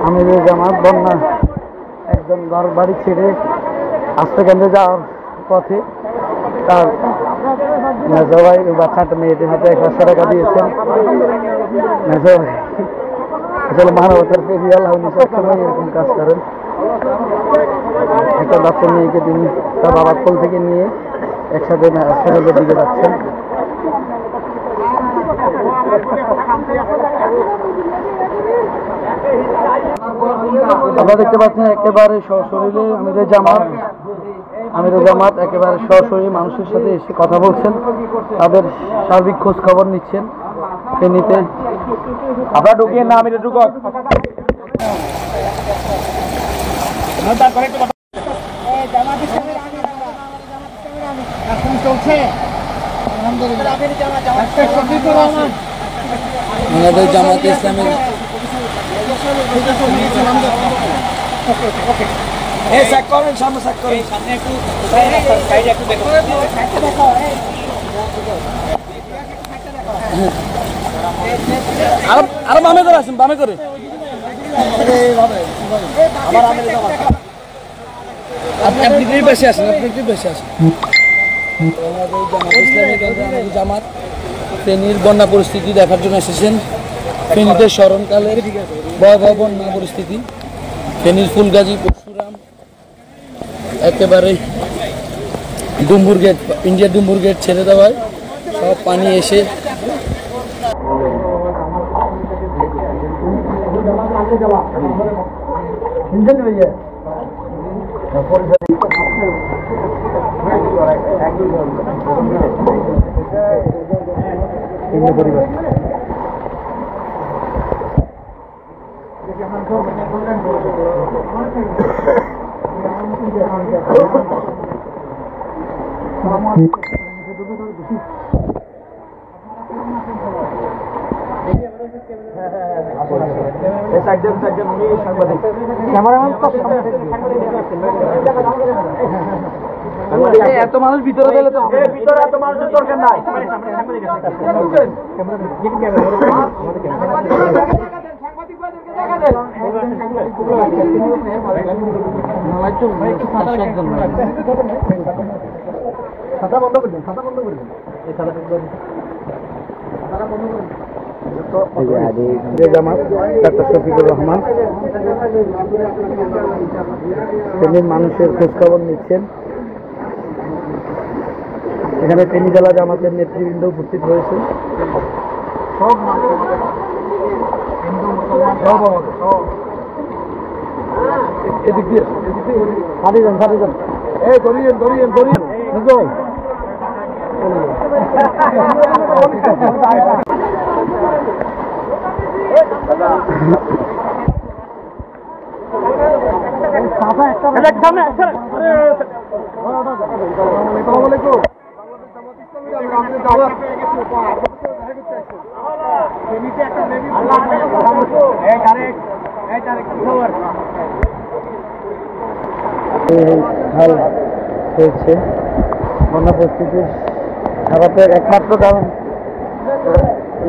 আমিরের জামাত বন্যা একজন ঘর বাড়ি ছেড়ে আশ্রয়কেন্দ্রে যাওয়ার পথে তার মেজো ভাই বাচ্চাটা মেয়েদের হাতে 100 টাকা দিয়েছেন। মেজো ভাই আসলে মানবতার পেরিয়ে আল্লাহ সবসময় এরকম কাজ করেন। একটা বাচ্চা মেয়েকে তিনি তার বাবার কোল থেকে নিয়ে একসাথে হাসপাতালের দিকে যাচ্ছেন। আপনারা দেখতে পাচ্ছেন একেবারে সশরীরে আমিরের জামাত একেবারে সশরীরে মানুষের সাথে এসে কথা বলছেন, তাদের সার্বিক খোঁজ খবর নিচ্ছেন। ফেনীতে আপনারা ঢুকিয়ে না আমিরে ঢুক আমাদের জামাতে ইসলামের আরো বামে করে আসুন, বামে করে আপনি বেশি আসেন, আপনি বেশি আসেন। জামাত ফেনীর বন্যা পরিস্থিতি দেখার জন্য এসেছেন। ফেনীতে স্মরণকালের ভয়াবহ বন্যা পরিস্থিতি, ফেনীর ফুলগাজী পরশুরাম একেবারে Dumbur gate, India Dumbur gate ছেড়ে দেওয়ায় সব পানি এসে পরিবার এত মানুষ ভিতরে গেলে তো ভিতরে এত মানুষের দরকার নাই। খাতা বন্ধ করে দিন, খাতা বন্ধ করে দিন, এই খাতা বন্ধ করে জামাত ডাক্তার শফিকুর রহমান ফেনীর মানুষের খোঁজখবর নিচ্ছেন। এখানে ফেনী জেলা জামাতের নেতৃবৃন্দ উপস্থিত হয়েছে। সব হিন্দু মুসলমান সব এদিক দিয়ে সারি যান এই ধরিয়েন হাল হয়েছে বন্যা পরিস্থিতির খারাপের একমাত্র কারণ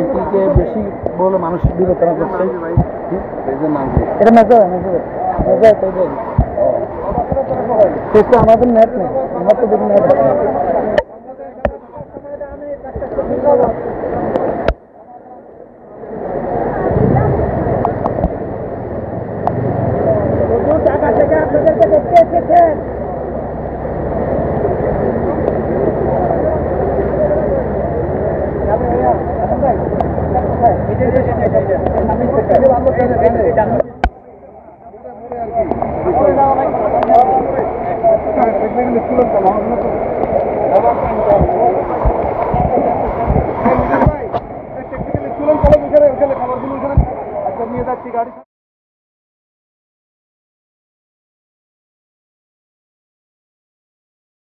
এটিকে বেশি বলে মানুষ বিবেচনা করছে। এটা আমাদের নেট নেই, আমার তো দেখি নেট আছে। স্কুলের